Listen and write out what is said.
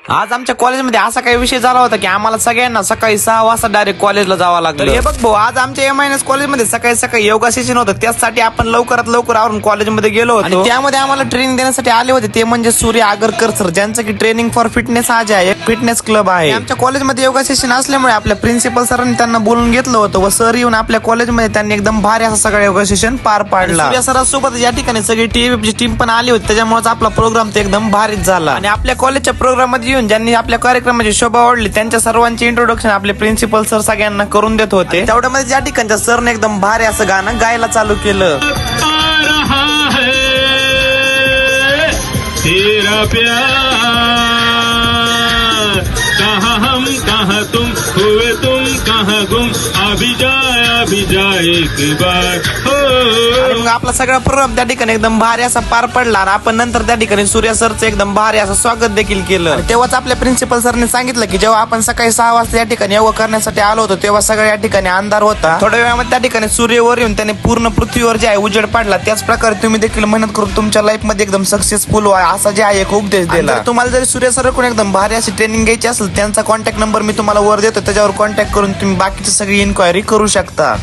आज आमच्या कॉलेजमध्ये असा काही विषय झाला होता की आम्हाला सगळ्यांना सकाळी 6 वाजता डायरेक्ट कॉलेजला जावं लागलं. हे बघ भाऊ, आज आमच्या एमआयएस कॉलेजमध्ये सकाळी सकाळी योगा सेशन होतं. त्यासाठी आपण लवकरात लवकर आवरून कॉलेजमध्ये गेलो होतो आणि त्यामध्ये आम्हाला ट्रेनिंग देण्यासाठी आले होते ते म्हणजे सूर्य आगरकर सर, ज्यांचं की ट्रेनिंग फॉर फिटनेस आज आहे, एक फिटनेस क्लब आहे. आमच्या कॉलेजमध्ये योगा सेशन असल्यामुळे आपल्या प्रिन्सिपल सरांनी त्यांना बोलून घेतलं होतं व सर येऊन आपल्या कॉलेजमध्ये त्यांनी एकदम भारी असं सगळं योगा सेशन पार पाडला. सूर्य सरांसोबत या ठिकाणी सगळी टीव्हीची टीम पण आली होती, त्याच्यामुळे आपला प्रोग्राम ते एकदम भारीच झाला. आणि आपल्या कॉलेजच्या प्रोग्राम मध्ये येऊन ज्यांनी आपल्या कार्यक्रमाची शोभा वाढली त्यांच्या सर्वांचे इंट्रोडक्शन आपले प्रिन्सिपल सर सगळ्यांना करून देत होते. तेवढ्यामध्ये ज्या ठिकाणच्या सरने एकदम भारी असं गाणं गायला चालू केलं. तेरा प्यार कहाँ हम कहाँ तुम हुए तुम कहाँ गुम अभी जाए एक बार हो. मग आपला सगळा प्रोग्राम त्या ठिकाणी एकदम भारी असा पार पडला आणि आपण नंतर त्या ठिकाणी सूर्य सरचं एकदम भारी असं स्वागत देखील केलं. आणि तेव्हाच आपल्या प्रिन्सिपल सरने सांगितलं की जेव्हा आपण सकाळी 6 वाजता या ठिकाणी योगा करण्यासाठी आलो होतो तेव्हा सगळ्या या ठिकाणी अंधार होता. थोड्या वेळामध्ये त्या ठिकाणी सूर्यवर येऊन त्याने पूर्ण पृथ्वीवर जे आहे उजेड पाडला. त्याच प्रकारे तुम्ही देखील मेहनत करून तुमच्या लाईफ मध्ये एकदम सक्सेसफुल व्हा असा जे आहे एक उपदेश दिला. तुम्हाला जरी सूर्य सरकडून एकदम भारी अशी ट्रेनिंग घ्यायची असेल त्यांचा कॉन्टॅक्ट नंबर मी तुम्हाला वर देतो, त्याच्यावर कॉन्टॅक्ट करून तुम्ही बाकीची सगळी इन्क्वायरी करू शकता.